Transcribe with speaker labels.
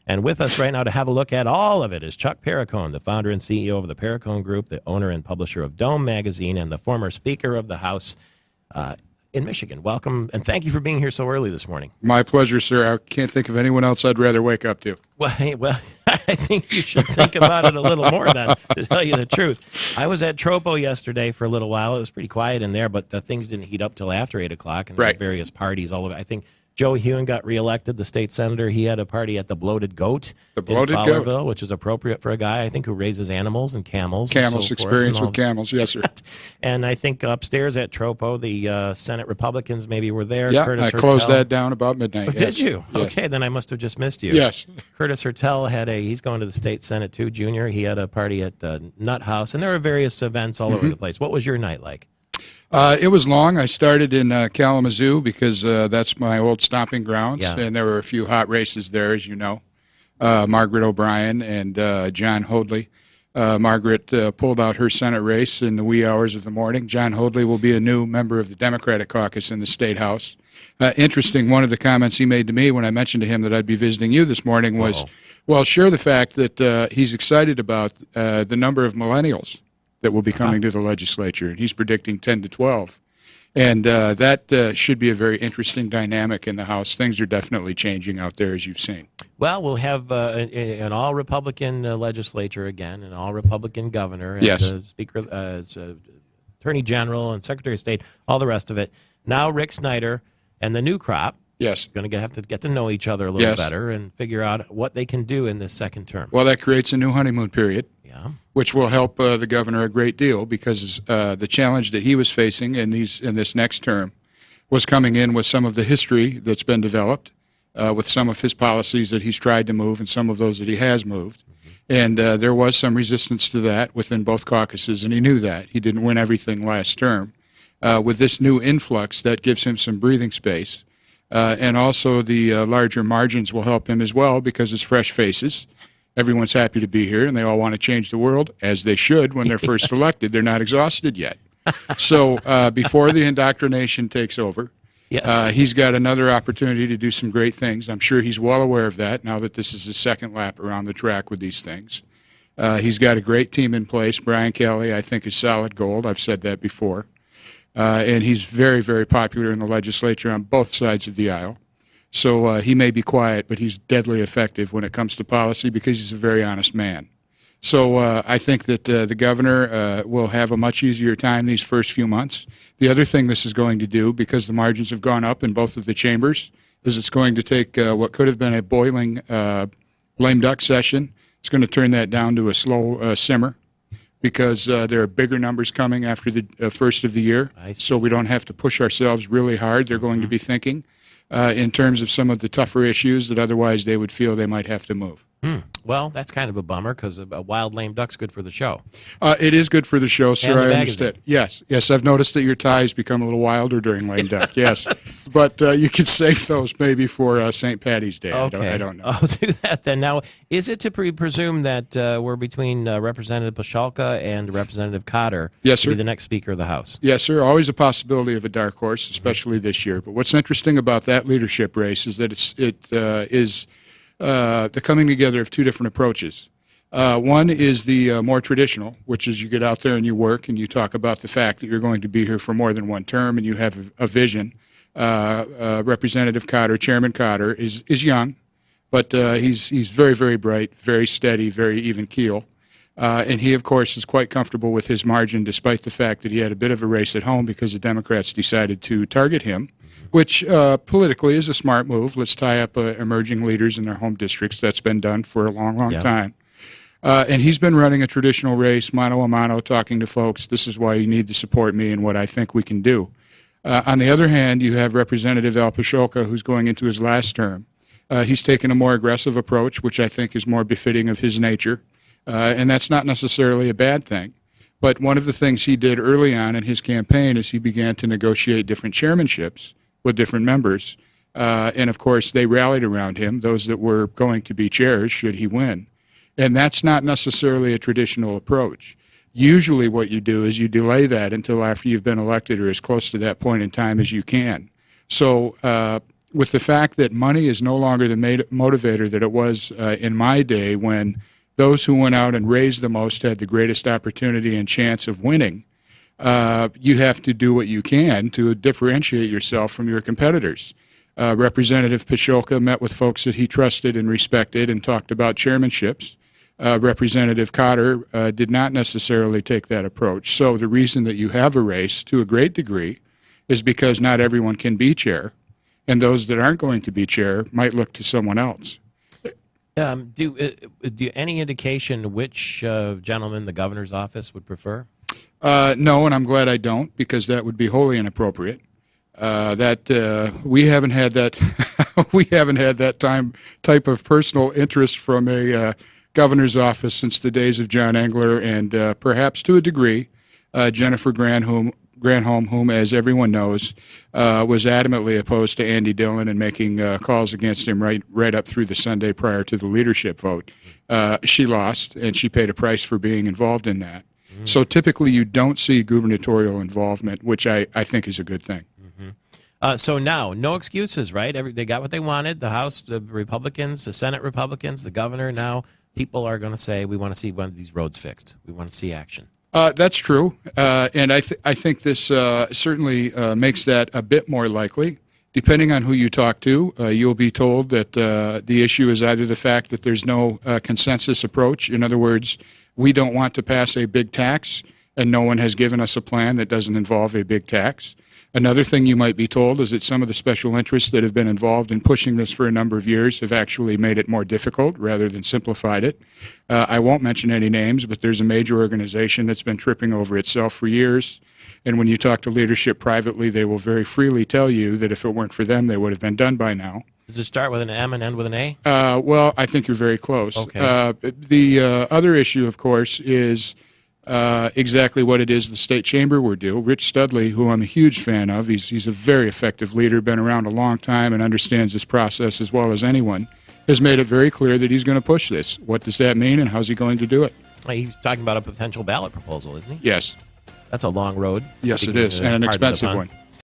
Speaker 1: And with us right now to have a look at all of it is Chuck Perricone, the founder and CEO of the Perricone Group, the owner and publisher of Dome Magazine, and the former Speaker of the House in Michigan. Welcome, and thank you for being here so early this morning.
Speaker 2: My pleasure, sir. I can't think of anyone else I'd rather wake up to.
Speaker 1: Well, I think you should think about it a little more then, to tell you the truth. I was at Tropo yesterday for a little while. It was pretty quiet in there, but the things didn't heat up till after 8 o'clock, and there were various parties all over. I think Joe Hewen got reelected, the state senator. He had a party at the Bloated Goat in Fowlerville, which is appropriate for a guy, I think, who raises animals and camels.
Speaker 2: Camels, experience with camels, yes, sir.
Speaker 1: And I think upstairs at Tropo, the Senate Republicans maybe were there.
Speaker 2: Yeah,
Speaker 1: Curtis
Speaker 2: I closed that down about midnight.
Speaker 1: Oh, did you? Yes. Okay, then I must have just missed you.
Speaker 2: Yes.
Speaker 1: Curtis Hertel he's going to the state Senate too, Junior. He had a party at the Nut House, and there were various events all over the place. What was your night like?
Speaker 2: It was long. I started in Kalamazoo because that's my old stomping grounds, and there were a few hot races there, as you know. Margaret O'Brien and John Hoadley. Margaret pulled out her Senate race in the wee hours of the morning. John Hoadley will be a new member of the Democratic caucus in the State House. Interesting, one of the comments he made to me when I mentioned to him that I'd be visiting you this morning was, well, share the fact that he's excited about the number of millennials that will be coming to the legislature, and he's predicting 10 to 12. And that should be a very interesting dynamic in the House. Things are definitely changing out there, as you've seen.
Speaker 1: Well, we'll have an all-Republican legislature again, an all-Republican governor, and Speaker, Attorney General, and Secretary of State, all the rest of it. Now Rick Snyder and the new crop going to have to get to know each other a little better and figure out what they can do in this second term.
Speaker 2: Well, that creates a new honeymoon period, which will help the governor a great deal, because the challenge that he was facing in this next term was coming in with some of the history that's been developed, with some of his policies that he's tried to move and some of those that he has moved. And there was some resistance to that within both caucuses, and he knew that. He didn't win everything last term. With this new influx, that gives him some breathing space. And also the larger margins will help him as well, because it's fresh faces. Everyone's happy to be here, and they all want to change the world, as they should when they're first elected. They're not exhausted yet. So before the indoctrination takes over, he's got another opportunity to do some great things. I'm sure he's well aware of that now that this is his second lap around the track with these things. He's got a great team in place. Brian Kelly, I think, is solid gold. I've said that before. And he's very, very popular in the legislature on both sides of the aisle. So he may be quiet, but he's deadly effective when it comes to policy, because he's a very honest man. So I think that the governor will have a much easier time these first few months. The other thing this is going to do, because the margins have gone up in both of the chambers, is it's going to take what could have been a boiling lame duck session. It's going to turn that down to a slow simmer, because there are bigger numbers coming after the first of the year. So we don't have to push ourselves really hard. They're going to be thinking in terms of some of the tougher issues that otherwise they would feel they might have to move.
Speaker 1: Well, that's kind of a bummer, because a wild lame duck's good for the show.
Speaker 2: It is good for the show, sir.
Speaker 1: And the
Speaker 2: I understand. Yes, I've noticed that your ties become a little wilder during lame duck. Yes, but you could save those maybe for St. Patty's Day.
Speaker 1: Okay.
Speaker 2: I don't know.
Speaker 1: I'll do that then. Now, is it to presume that we're between Representative Pashalka and Representative Cotter to be the next Speaker of the House?
Speaker 2: Yes, sir. Always a possibility of a dark horse, especially this year. But what's interesting about that leadership race is that it is the coming together of two different approaches. One is the more traditional, which is you get out there and you work and you talk about the fact that you're going to be here for more than one term and you have a vision. Representative Cotter, Chairman Cotter, is young, but he's very, very bright, very steady, very even keel. And he, of course, is quite comfortable with his margin, despite the fact that he had a bit of a race at home because the Democrats decided to target him, which politically is a smart move. Let's tie up emerging leaders in their home districts. That's been done for a long, long time. And he's been running a traditional race, mano a mano, talking to folks. This is why you need to support me and what I think we can do. On the other hand, you have Representative Al Pasholka, who's going into his last term. He's taken a more aggressive approach, which I think is more befitting of his nature. And that's not necessarily a bad thing. But one of the things he did early on in his campaign is he began to negotiate different chairmanships with different members. And, of course, they rallied around him, those that were going to be chairs should he win. And that's not necessarily a traditional approach. Usually what you do is you delay that until after you've been elected or as close to that point in time as you can. So with the fact that money is no longer the motivator that it was in my day, when those who went out and raised the most had the greatest opportunity and chance of winning. You have to do what you can to differentiate yourself from your competitors. Representative Pacholka met with folks that he trusted and respected and talked about chairmanships. Representative Cotter did not necessarily take that approach. So the reason that you have a race, to a great degree, is because not everyone can be chair, and those that aren't going to be chair might look to someone else.
Speaker 1: Do any indication which gentleman the governor's office would prefer?
Speaker 2: No, and I'm glad I don't, because that would be wholly inappropriate. We haven't had that we haven't had that type of personal interest from a governor's office since the days of John Engler, and perhaps to a degree Jennifer Granholm, whom, as everyone knows, was adamantly opposed to Andy Dillon and making calls against him right up through the Sunday prior to the leadership vote. She lost, and she paid a price for being involved in that. So typically you don't see gubernatorial involvement, which I think is a good thing.
Speaker 1: So now, no excuses, right? They got what they wanted. The House, the Republicans, the Senate Republicans, the governor. Now people are going to say, we want to see one of these roads fixed. We want to see action.
Speaker 2: That's true. And I think this certainly makes that a bit more likely. Depending on who you talk to, you'll be told that the issue is either the fact that there's no consensus approach. In other words, we don't want to pass a big tax, and no one has given us a plan that doesn't involve a big tax. Another thing you might be told is that some of the special interests that have been involved in pushing this for a number of years have actually made it more difficult rather than simplified it. I won't mention any names, but there's a major organization that's been tripping over itself for years. And when you talk to leadership privately, they will very freely tell you that if it weren't for them, they would have been done by now.
Speaker 1: Does it start with an M and end with an A?
Speaker 2: Well, I think you're very close.
Speaker 1: Okay.
Speaker 2: The other issue, of course, is exactly what it is the state chamber would do. Rich Studley, who I'm a huge fan of, he's a very effective leader, been around a long time and understands this process as well as anyone, has made it very clear that he's going to push this. What does that mean, and how's he going to do it?
Speaker 1: He's talking about a potential ballot proposal, isn't he?
Speaker 2: Yes.
Speaker 1: That's a long road.
Speaker 2: Yes, it is, and an expensive one.